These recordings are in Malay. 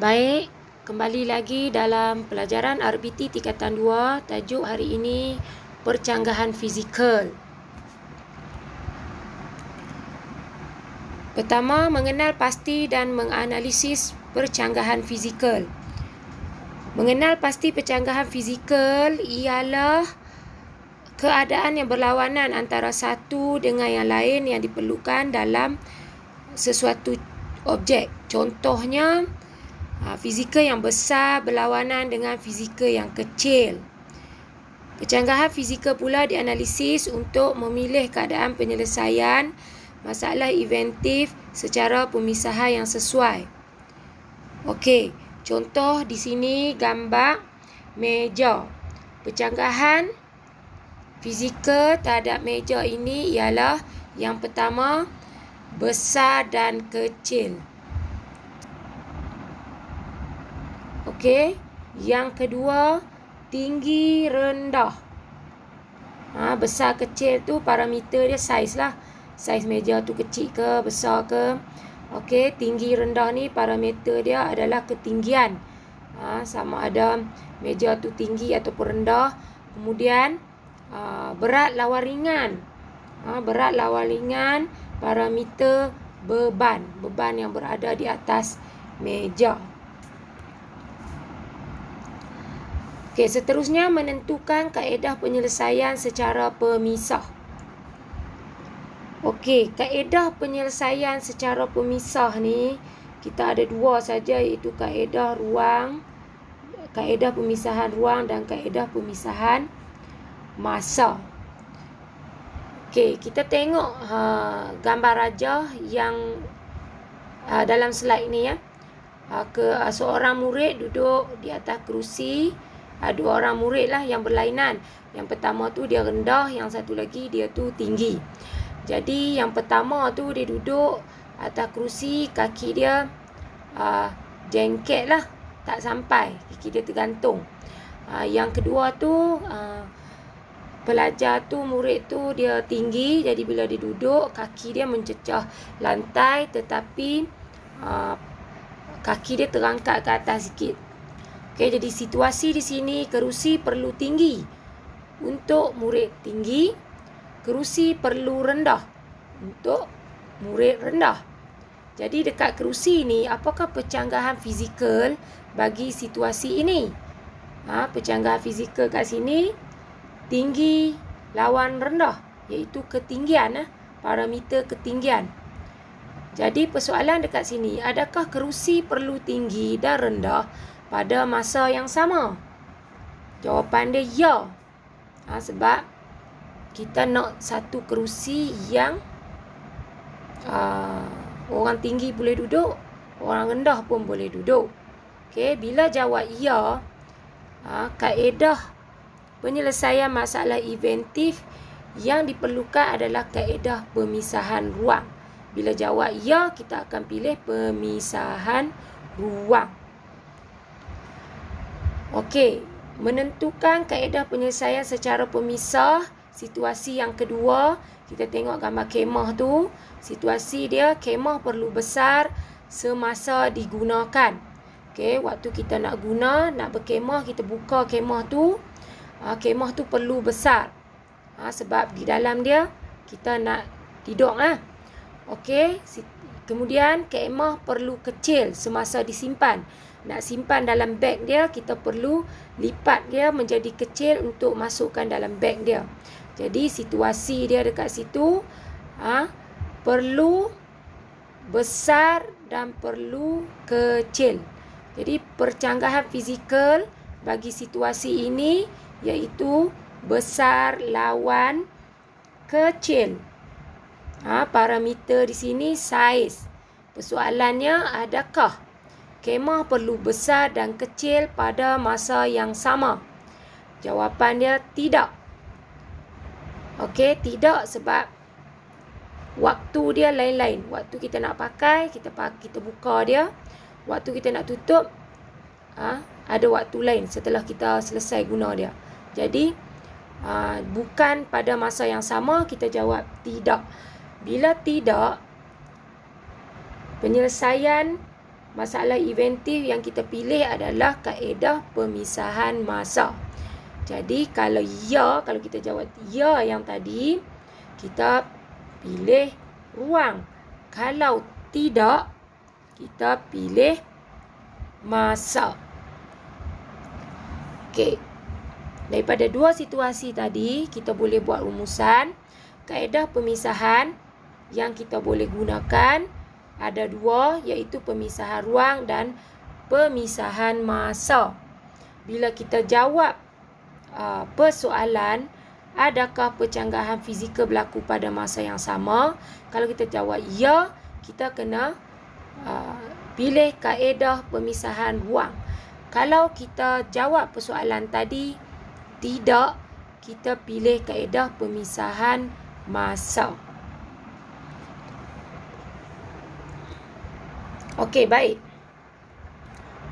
Baik, kembali lagi dalam pelajaran RBT tingkatan 2. Tajuk hari ini percanggahan fizikal. Pertama, mengenal pasti dan menganalisis percanggahan fizikal. Mengenal pasti percanggahan fizikal ialah keadaan yang berlawanan antara satu dengan yang lain yang diperlukan dalam sesuatu objek. Contohnya, fizikal yang besar berlawanan dengan fizikal yang kecil. Percanggahan fizikal pula dianalisis untuk memilih keadaan penyelesaian masalah inventif secara pemisahan yang sesuai. Okey, contoh di sini gambar meja. Percanggahan fizikal terhadap meja ini ialah yang pertama, besar dan kecil. Okey, yang kedua, tinggi rendah. Besar kecil tu parameter dia saiz lah. Saiz meja tu kecil ke besar ke. Okey, tinggi rendah ni parameter dia adalah ketinggian. Sama ada meja tu tinggi ataupun rendah. Kemudian berat lawan ringan. Berat lawan ringan parameter beban. Beban yang berada di atas meja. Okey, seterusnya menentukan kaedah penyelesaian secara pemisah. Okey, kaedah penyelesaian secara pemisah ni kita ada dua saja, iaitu kaedah ruang, kaedah pemisahan ruang dan kaedah pemisahan masa. Okey, kita tengok gambar rajah yang dalam slide ni ya. Seorang murid duduk di atas kerusi. Dua orang murid lah yang berlainan. Yang pertama tu dia rendah, yang satu lagi dia tu tinggi. Jadi yang pertama tu dia duduk atas kerusi, kaki dia jengket lah, tak sampai, kaki dia tergantung. Yang kedua tu pelajar tu, murid tu dia tinggi, jadi bila dia duduk kaki dia mencecah lantai, tetapi kaki dia terangkat ke atas sikit. Okey, jadi situasi di sini kerusi perlu tinggi untuk murid tinggi, kerusi perlu rendah untuk murid rendah. Jadi dekat kerusi ni, apakah percanggahan fizikal bagi situasi ini? Percanggahan fizikal kat sini tinggi lawan rendah, iaitu ketinggian, parameter ketinggian. Jadi persoalan dekat sini, adakah kerusi perlu tinggi dan rendah pada masa yang sama? Jawapan dia ya. Sebab kita nak satu kerusi yang orang tinggi boleh duduk, orang rendah pun boleh duduk. Okey, bila jawab ya, kaedah penyelesaian masalah inventif yang diperlukan adalah kaedah pemisahan ruang. Bila jawab ya, kita akan pilih pemisahan ruang. Okey, menentukan kaedah penyelesaian secara pemisah. Situasi yang kedua, kita tengok gambar kemah tu. Situasi dia, kemah perlu besar semasa digunakan. Okey, waktu kita nak berkemah, kita buka kemah tu. Kemah tu perlu besar. Sebab di dalam dia, kita nak tidur. Okey, kemudian kemah perlu kecil semasa disimpan. Nak simpan dalam beg dia, kita perlu lipat dia menjadi kecil untuk masukkan dalam beg dia. Jadi situasi dia dekat situ perlu besar dan perlu kecil. Jadi percanggahan fizikal bagi situasi ini iaitu besar lawan kecil. Parameter di sini saiz. Persoalannya, adakah kemah perlu besar dan kecil pada masa yang sama? Jawapan dia tidak. Okey, tidak, sebab waktu dia lain-lain. Waktu kita nak pakai, kita buka dia. Waktu kita nak tutup, ada waktu lain setelah kita selesai guna dia. Jadi bukan pada masa yang sama, kita jawab tidak. Bila tidak, penyelesaian masalah inventif yang kita pilih adalah kaedah pemisahan masa. Jadi kalau kita jawab ya yang tadi, kita pilih ruang. Kalau tidak, kita pilih masa. Okey. Daripada dua situasi tadi, kita boleh buat rumusan. Kaedah pemisahan yang kita boleh gunakan ada dua, iaitu pemisahan ruang dan pemisahan masa. Bila kita jawab persoalan, adakah pencanggahan fizikal berlaku pada masa yang sama? Kalau kita jawab ya, kita kena pilih kaedah pemisahan ruang. Kalau kita jawab persoalan tadi tidak, kita pilih kaedah pemisahan masa. Okey, baik.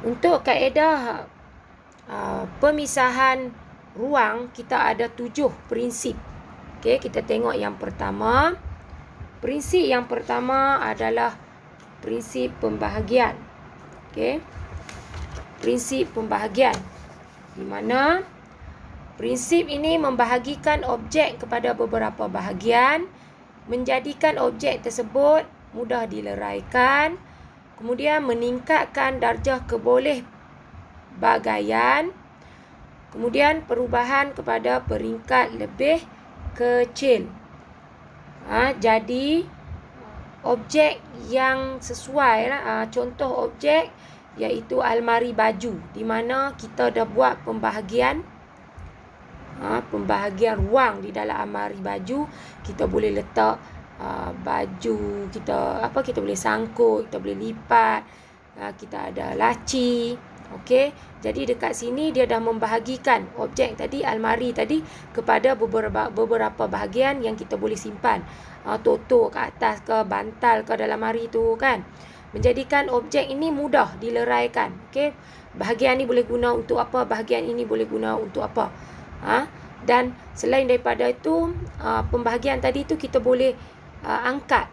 Untuk kaedah pemisahan ruang, kita ada 7 prinsip. Okey, kita tengok yang pertama. Prinsip yang pertama adalah prinsip pembahagian. Okey. Prinsip pembahagian. Di mana prinsip ini membahagikan objek kepada beberapa bahagian, menjadikan objek tersebut mudah dileraikan, kemudian meningkatkan darjah kebolehbagaian, kemudian perubahan kepada peringkat lebih kecil. Jadi objek yang sesuai contoh objek iaitu almari baju, di mana kita dah buat pembahagian ruang di dalam almari baju. Kita boleh letak baju kita boleh sangkut, kita boleh lipat, kita ada laci. Okey, jadi dekat sini dia dah membahagikan objek tadi, almari tadi, kepada beberapa bahagian yang kita boleh simpan. Totok ke atas ke, bantal ke dalam almari tu kan. Menjadikan objek ini mudah dileraikan. Okey, bahagian ni boleh guna untuk apa, bahagian ini boleh guna untuk apa. Dan selain daripada itu, pembahagian tadi tu kita boleh angkat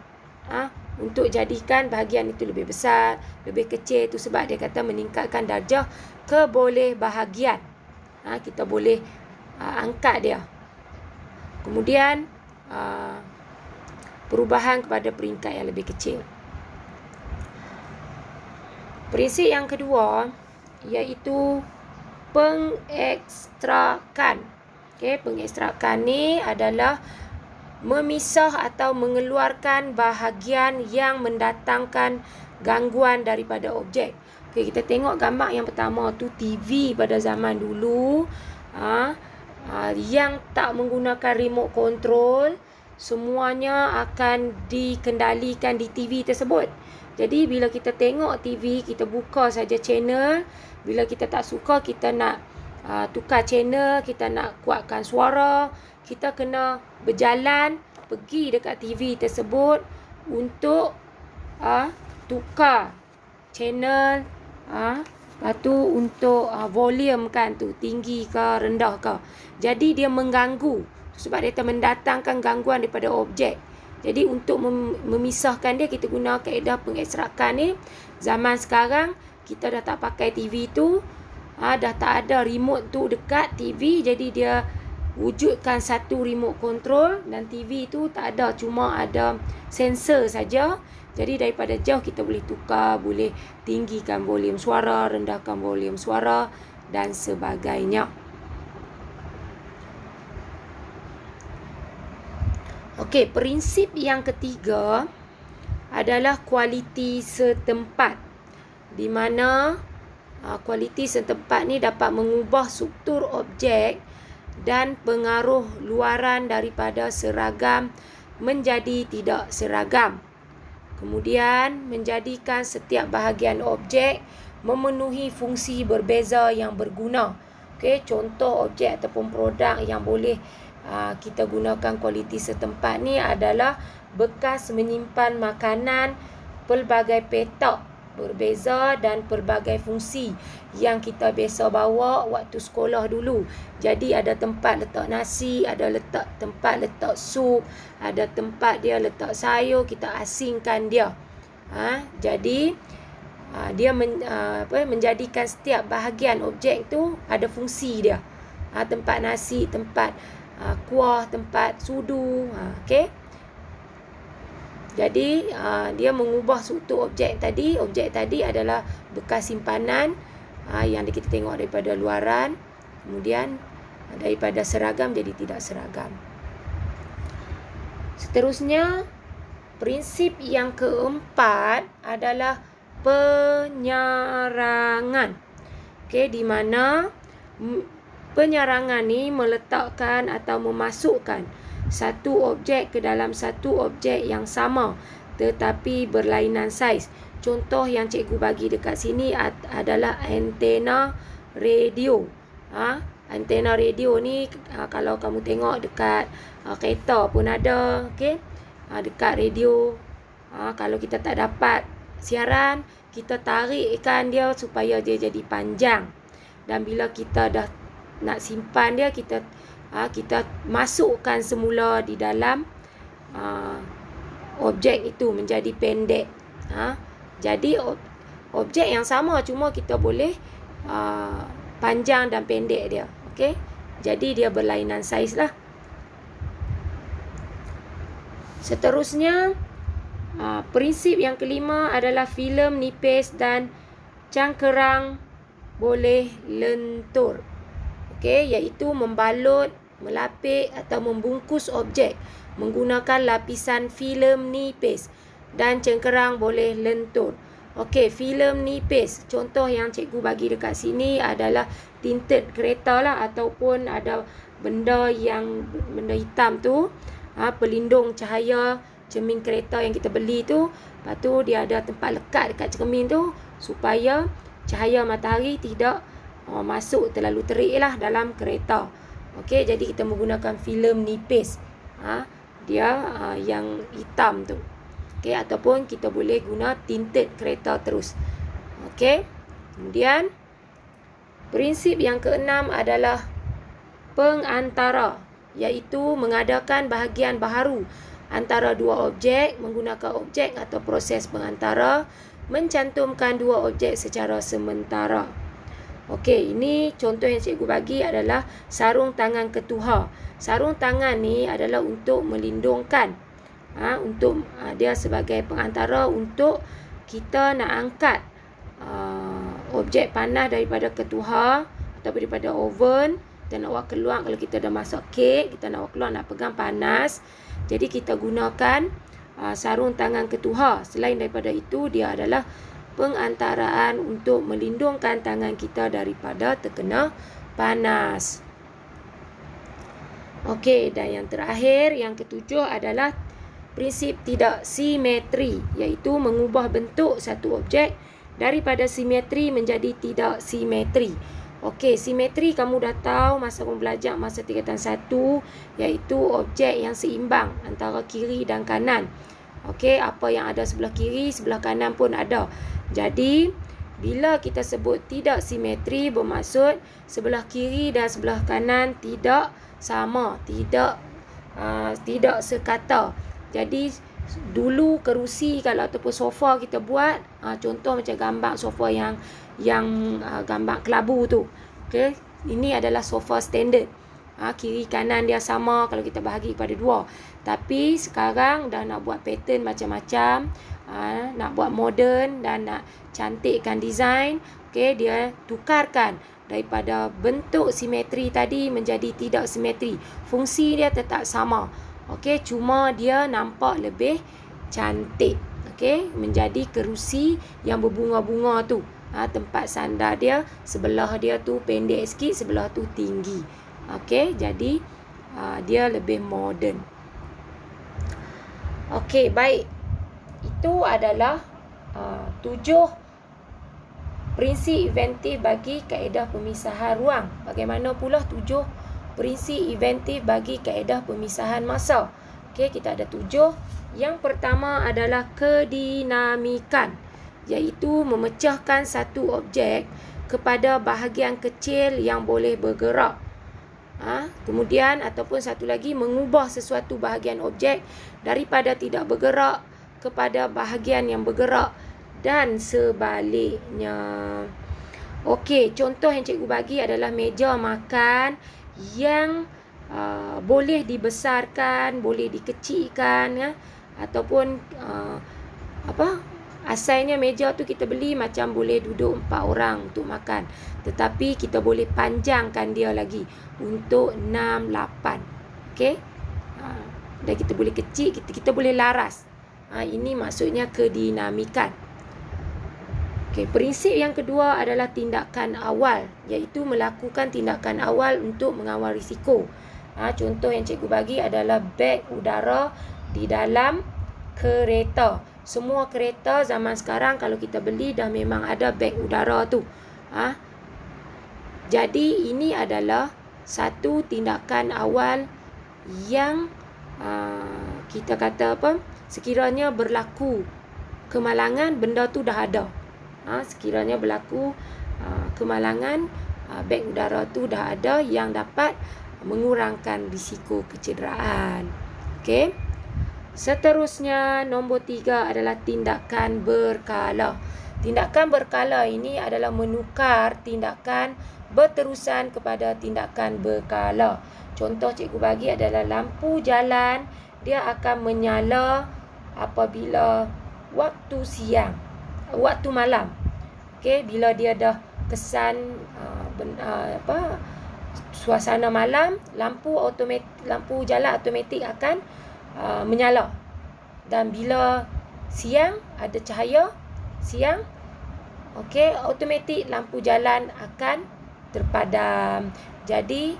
untuk jadikan bahagian itu lebih besar, lebih kecil. Itu sebab dia kata meningkatkan darjah kebolehbahagian. Kita boleh angkat dia. Kemudian perubahan kepada peringkat yang lebih kecil. Prinsip yang kedua iaitu pengekstrakan. Okey, pengekstrakan ni adalah memisah atau mengeluarkan bahagian yang mendatangkan gangguan daripada objek. Okey, kita tengok gambar yang pertama tu, TV pada zaman dulu yang tak menggunakan remote control, semuanya akan dikendalikan di TV tersebut. Jadi bila kita tengok TV, kita buka saja channel. Bila kita tak suka, kita nak tukar channel, kita nak kuatkan suara, kita kena berjalan pergi dekat TV tersebut untuk tukar channel, lepas tu untuk volume kan tu, tinggi ke rendah ke. Jadi dia mengganggu, sebab dia mendatangkan gangguan daripada objek. Jadi untuk memisahkan dia, kita guna kaedah pengekstrakan ni. Zaman sekarang kita dah tak pakai TV tu, dah tak ada remote tu dekat TV, jadi dia wujudkan satu remote control, dan TV tu tak ada, cuma ada sensor saja. Jadi daripada jauh kita boleh tukar, boleh tinggikan volume suara, rendahkan volume suara dan sebagainya. Okey, prinsip yang ketiga adalah kualiti setempat, di mana kualiti setempat ni dapat mengubah struktur objek dan pengaruh luaran daripada seragam menjadi tidak seragam. Kemudian menjadikan setiap bahagian objek memenuhi fungsi berbeza yang berguna. Okey, contoh objek ataupun produk yang boleh kita gunakan kualiti setempat ni adalah bekas menyimpan makanan pelbagai petak berbeza dan pelbagai fungsi yang kita biasa bawa waktu sekolah dulu. Jadi ada tempat letak nasi, ada tempat letak sup, ada tempat dia letak sayur, kita asingkan dia. Jadi dia menjadikan setiap bahagian objek tu ada fungsi dia. Tempat nasi, tempat kuah, tempat sudu. Okey. Jadi dia mengubah struktur objek tadi. Objek tadi adalah bekas simpanan yang kita tengok daripada luaran. Kemudian daripada seragam jadi tidak seragam. Seterusnya, prinsip yang keempat adalah penyarangan. Okey, di mana penyarangan ni meletakkan atau memasukkan satu objek ke dalam satu objek yang sama tetapi berlainan saiz. Contoh yang cikgu bagi dekat sini adalah antena radio. Antena radio ni kalau kamu tengok dekat kereta pun ada, okey. Dekat radio, kalau kita tak dapat siaran, kita tarikkan dia supaya dia jadi panjang. Dan bila kita dah nak simpan dia, kita masukkan semula di dalam objek itu menjadi pendek. Jadi objek yang sama, cuma kita boleh panjang dan pendek dia. Okey. Jadi dia berlainan saiz lah. Seterusnya, prinsip yang kelima adalah filem nipis dan cangkerang boleh lentur. Okey, iaitu membalut, melapik atau membungkus objek menggunakan lapisan filem nipis dan cangkerang boleh lentur. Okey, filem nipis. Contoh yang cikgu bagi dekat sini adalah tinted kereta lah, ataupun ada benda hitam tu, pelindung cahaya cermin kereta yang kita beli tu. Lepas tu dia ada tempat lekat dekat cermin tu supaya cahaya matahari tidak masuk terlalu terik lah dalam kereta. Okey, jadi kita menggunakan filem nipis. Dia yang hitam tu. Okey, ataupun kita boleh guna tinted kereta terus. Okey. Kemudian prinsip yang keenam adalah pengantara, iaitu mengadakan bahagian baharu antara dua objek menggunakan objek atau proses pengantara, mencantumkan dua objek secara sementara. Okey, ini contoh yang cikgu bagi adalah sarung tangan ketuha. Sarung tangan ni adalah untuk melindungkan, dia sebagai pengantara untuk kita nak angkat objek panas daripada ketuha atau daripada oven. Kita nak buat keluar, kalau kita dah masak kek, kita nak buat keluar, nak pegang panas. Jadi kita gunakan sarung tangan ketuha. Selain daripada itu, dia adalah pengantaraan untuk melindungkan tangan kita daripada terkena panas. Okey, dan yang terakhir, yang ketujuh adalah prinsip tidak simetri, iaitu mengubah bentuk satu objek daripada simetri menjadi tidak simetri. Okey, simetri kamu dah tahu masa kamu belajar masa tingkatan 1, iaitu objek yang seimbang antara kiri dan kanan. Okey, apa yang ada sebelah kiri, sebelah kanan pun ada. Jadi, bila kita sebut tidak simetri, bermaksud sebelah kiri dan sebelah kanan tidak sama, tidak sekata. Jadi, dulu kerusi kalau ataupun sofa kita buat, contoh macam gambar sofa yang gambar kelabu tu. Okey, ini adalah sofa standard. Kiri kanan dia sama kalau kita bahagi kepada dua. Tapi sekarang dah nak buat pattern macam-macam, nak buat moden dan nak cantikkan design. Okey, dia tukarkan daripada bentuk simetri tadi menjadi tidak simetri. Fungsi dia tetap sama. Okey, cuma dia nampak lebih cantik. Okey, menjadi kerusi yang berbunga-bunga tu. Tempat sandar dia, sebelah dia tu pendek sikit, sebelah tu tinggi. Okey, jadi dia lebih moden. Okey, baik. Itu adalah 7 prinsip inventif bagi kaedah pemisahan ruang. Bagaimana pula 7 prinsip inventif bagi kaedah pemisahan masa? Okey, kita ada 7. Yang pertama adalah kedinamikan, iaitu memecahkan satu objek kepada bahagian kecil yang boleh bergerak. Kemudian ataupun satu lagi, mengubah sesuatu bahagian objek daripada tidak bergerak kepada bahagian yang bergerak dan sebaliknya. Okey, contoh yang cikgu bagi adalah meja makan yang boleh dibesarkan, boleh dikecilkan, ya, ataupun asalnya meja tu kita beli macam boleh duduk 4 orang untuk makan, tetapi kita boleh panjangkan dia lagi untuk 6, 8. Okey, dan kita boleh kecil, kita boleh laras. Ini maksudnya kedinamikan. Okey, prinsip yang kedua adalah tindakan awal, iaitu melakukan tindakan awal untuk mengawal risiko. Contoh yang cikgu bagi adalah beg udara di dalam kereta. Semua kereta zaman sekarang kalau kita beli dah memang ada beg udara tu. Jadi ini adalah satu tindakan awal yang kita kata sekiranya berlaku kemalangan, benda tu dah ada. Sekiranya berlaku kemalangan, beg udara tu dah ada yang dapat mengurangkan risiko kecederaan. Okey. Seterusnya, nombor 3 adalah tindakan berkala. Tindakan berkala ini adalah menukar tindakan berterusan kepada tindakan berkala. Contoh cikgu bagi adalah lampu jalan, dia akan menyala apabila waktu siang, waktu malam. Okey, bila dia dah kesan suasana malam, lampu jalan automatik akan menyala. Dan bila siang ada cahaya siang, okey, automatik lampu jalan akan terpadam. Jadi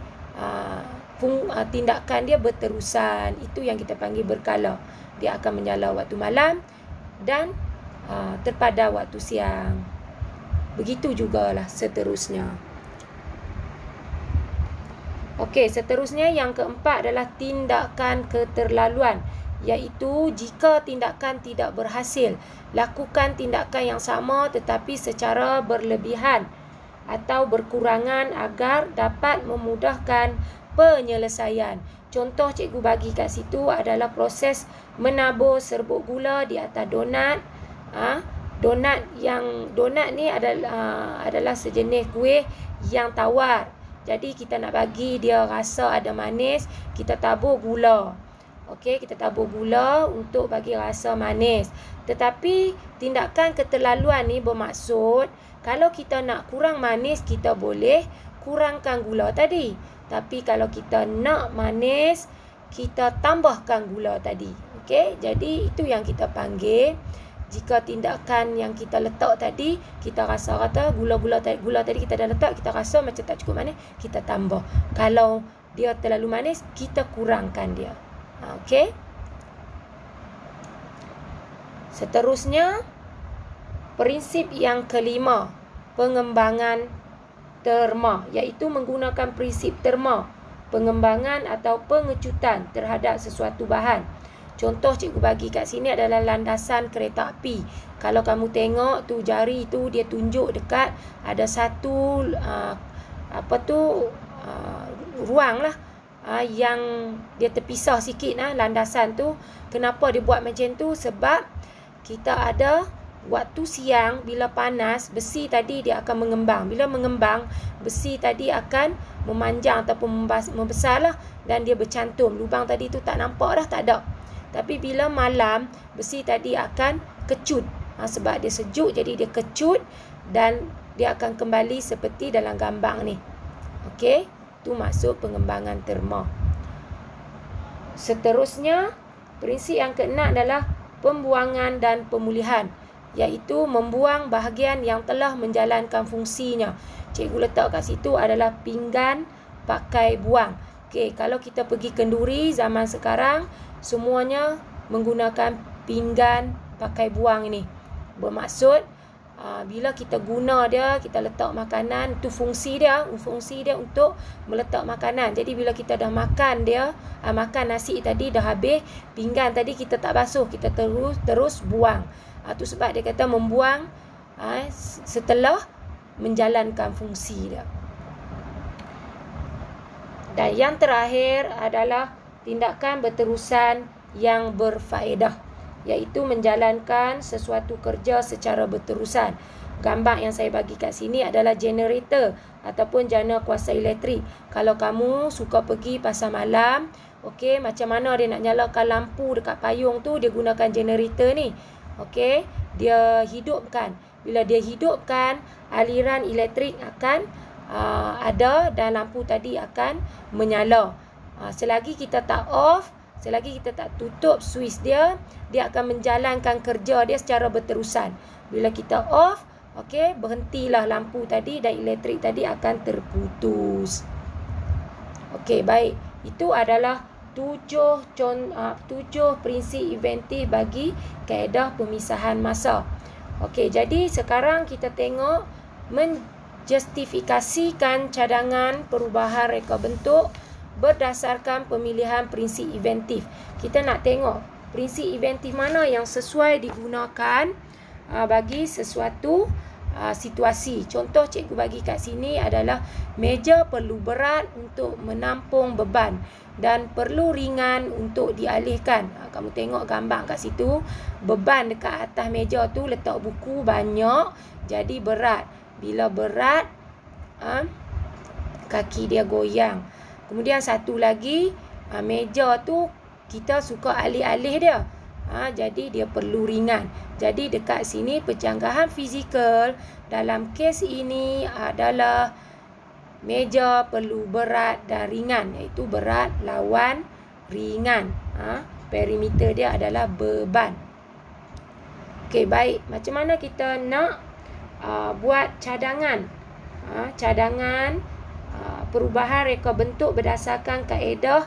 tindakan dia berterusan. Itu yang kita panggil berkala. Dia akan menyala waktu malam dan terpadam waktu siang. Begitu jugalah seterusnya. Okey, seterusnya yang keempat adalah tindakan keterlaluan, iaitu jika tindakan tidak berhasil, lakukan tindakan yang sama tetapi secara berlebihan atau berkurangan agar dapat memudahkan penyelesaian. Contoh cikgu bagi kat situ adalah proses menabur serbuk gula di atas donat. Donat ni adalah sejenis kuih yang tawar. Jadi kita nak bagi dia rasa ada manis, kita tabur gula. Okey, kita tabur gula untuk bagi rasa manis. Tetapi tindakan keterlaluan ni bermaksud kalau kita nak kurang manis, kita boleh kurangkan gula tadi. Tapi kalau kita nak manis, kita tambahkan gula tadi. Okey, jadi itu yang kita panggil, jika tindakan yang kita letak tadi, kita rasa kata gula tadi kita dah letak, kita rasa macam tak cukup manis, kita tambah. Kalau dia terlalu manis, kita kurangkan dia. Okey. Seterusnya, prinsip yang kelima, pengembangan terma, iaitu menggunakan prinsip terma, pengembangan atau pengecutan terhadap sesuatu bahan. Contoh cikgu bagi kat sini adalah landasan kereta api. Kalau kamu tengok tu jari tu dia tunjuk dekat ada satu ruang lah yang dia terpisah sikit landasan tu. Kenapa dia buat macam tu? Sebab kita ada waktu siang bila panas, besi tadi dia akan mengembang. Bila mengembang, besi tadi akan memanjang ataupun membesar lah, dan dia bercantum. Lubang tadi tu tak nampak dah, tak ada. Tapi bila malam, besi tadi akan kecut. Sebab dia sejuk, jadi dia kecut dan dia akan kembali seperti dalam gambar ni. Okey, itu maksud pengembangan terma. Seterusnya, prinsip yang keenam adalah pembuangan dan pemulihan, iaitu membuang bahagian yang telah menjalankan fungsinya. Cikgu letak kat situ adalah pinggan pakai buang. Okey, kalau kita pergi kenduri zaman sekarang, semuanya menggunakan pinggan pakai buang ini. Bermaksud bila kita guna dia, kita letak makanan, tu fungsi dia untuk meletak makanan. Jadi bila kita dah makan dia, makan nasi tadi dah habis, pinggan tadi kita tak basuh, kita terus buang. Tu sebab dia kata membuang setelah menjalankan fungsi dia. Dan yang terakhir adalah tindakan berterusan yang berfaedah, iaitu menjalankan sesuatu kerja secara berterusan. Gambar yang saya bagi kat sini adalah generator ataupun jana kuasa elektrik. Kalau kamu suka pergi pasar malam, okey, macam mana dia nak nyalakan lampu dekat payung tu, dia gunakan generator ni. Okey, dia hidupkan. Bila dia hidupkan, aliran elektrik akan ada dan lampu tadi akan menyala. Selagi kita tak off, selagi kita tak tutup switch dia, dia akan menjalankan kerja dia secara berterusan. Bila kita off, okey, berhentilah lampu tadi dan elektrik tadi akan terputus. Okey, baik. Itu adalah 7 prinsip inventif bagi kaedah pemisahan masa. Okey, jadi sekarang kita tengok menjustifikasikan cadangan perubahan reka bentuk berdasarkan pemilihan prinsip inventif. Kita nak tengok prinsip inventif mana yang sesuai digunakan bagi sesuatu situasi. Contoh cikgu bagi kat sini adalah meja perlu berat untuk menampung beban dan perlu ringan untuk dialihkan. Kamu tengok gambar kat situ, beban dekat atas meja tu letak buku banyak, jadi berat. Bila berat, kaki dia goyang. Kemudian satu lagi, meja tu kita suka alih-alih dia. Jadi dia perlu ringan. Jadi dekat sini penjangkahan fizikal dalam kes ini adalah meja perlu berat dan ringan, iaitu berat lawan ringan. Perimeter dia adalah beban. Okey, baik. Macam mana kita nak buat cadangan? Cadangan perubahan reka bentuk berdasarkan kaedah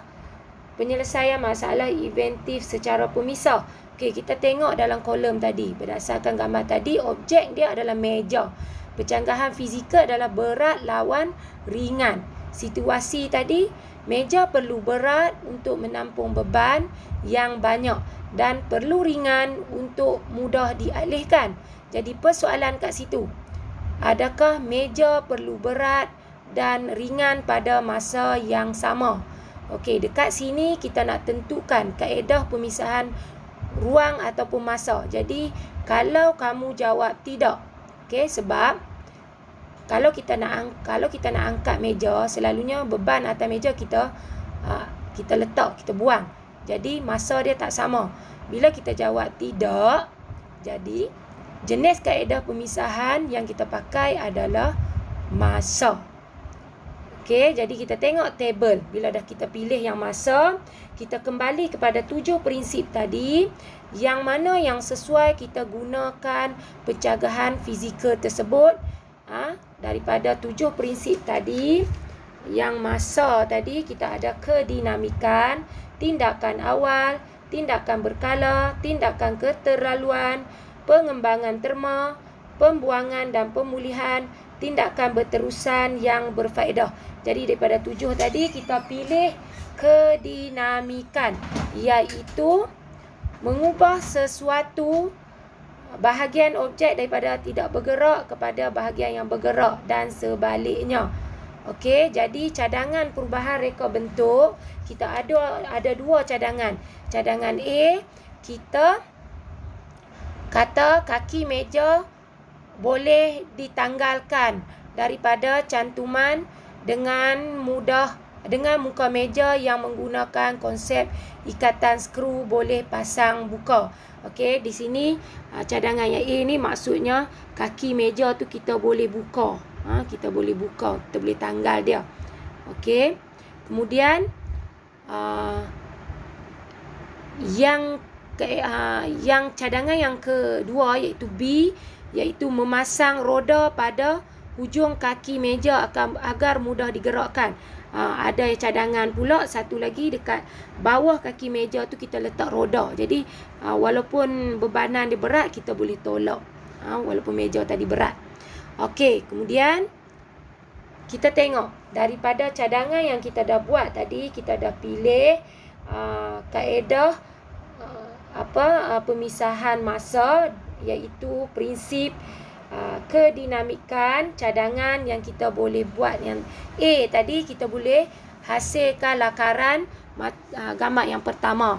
penyelesaian masalah inventif secara pemisah. Okey, kita tengok dalam kolom tadi. Berdasarkan gambar tadi, objek dia adalah meja. Penjangkahan fizikal adalah berat lawan ringan. Situasi tadi, meja perlu berat untuk menampung beban yang banyak dan perlu ringan untuk mudah dialihkan. Jadi persoalan kat situ, adakah meja perlu berat dan ringan pada masa yang sama? Okey, dekat sini kita nak tentukan kaedah pemisahan ruang ataupun masa. Jadi kalau kamu jawab tidak, okey, sebab kalau kita nak angkat meja, selalunya beban atas meja kita letak, kita buang. Jadi masa dia tak sama. Bila kita jawab tidak, jadi jenis kaedah pemisahan yang kita pakai adalah masa. Okey, jadi kita tengok table. Bila dah kita pilih yang masa, kita kembali kepada 7 prinsip tadi. Yang mana yang sesuai kita gunakan pencegahan fizikal tersebut. Daripada 7 prinsip tadi, yang masa tadi kita ada kedinamikan, tindakan awal, tindakan berkala, tindakan keterlaluan, pengembangan terma, pembuangan dan pemulihan, tindakan berterusan yang berfaedah. Jadi daripada 7 tadi kita pilih kedinamikan, iaitu mengubah sesuatu bahagian objek daripada tidak bergerak kepada bahagian yang bergerak dan sebaliknya. Okey, jadi cadangan perubahan reka bentuk kita ada 2 cadangan. Cadangan A, kita kata kaki meja boleh ditanggalkan daripada cantuman dengan mudah dengan muka meja yang menggunakan konsep ikatan skru boleh pasang buka. Okey, di sini cadangan yang A ni maksudnya kaki meja tu kita boleh buka. Kita boleh buka, kita boleh tanggal dia. Okey. Kemudian yang cadangan yang kedua iaitu B, iaitu memasang roda pada hujung kaki meja agar mudah digerakkan. Ada cadangan pula satu lagi dekat bawah kaki meja tu kita letak roda. Jadi walaupun bebanan dia berat, kita boleh tolak. Walaupun meja tadi berat. Okey, kemudian kita tengok daripada cadangan yang kita dah buat tadi, kita dah pilih kaedah pemisahan masa, iaitu prinsip kedinamikan cadangan yang kita boleh buat. Yang A tadi kita boleh hasilkan lakaran gambar yang pertama.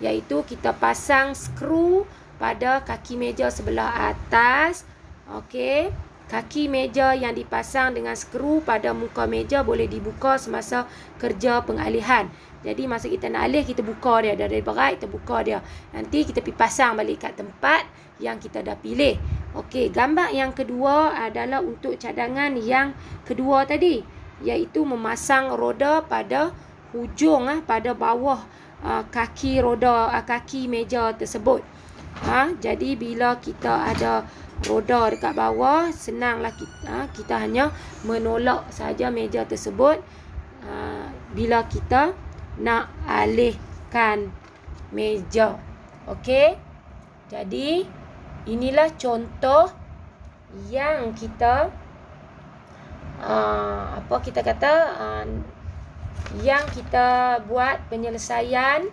iaitu kita pasang skru pada kaki meja sebelah atas. Okey, kaki meja yang dipasang dengan skru pada muka meja boleh dibuka semasa kerja pengalihan. Jadi masa kita nak alih, kita buka dia. Dari berat kita buka dia. Nanti kita pergi pasang balik kat tempat yang kita dah pilih. Okey, gambar yang kedua adalah untuk cadangan yang kedua tadi, iaitu memasang roda pada hujung, pada bawah kaki roda, kaki meja tersebut. Jadi bila kita ada roda dekat bawah, senanglah kita hanya menolak saja meja tersebut bila kita nak alihkan meja. Okey, jadi inilah contoh yang kita yang kita buat penyelesaian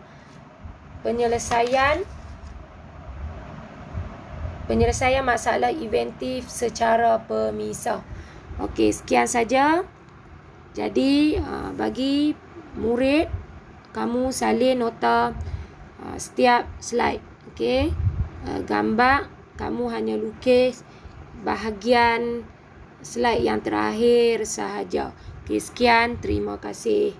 masalah inventif secara pemisah. Okey, sekian saja. Jadi bagi murid, kamu salin nota setiap slide. Okey, gambar kamu hanya lukis bahagian slide yang terakhir sahaja. Okey, sekian, terima kasih.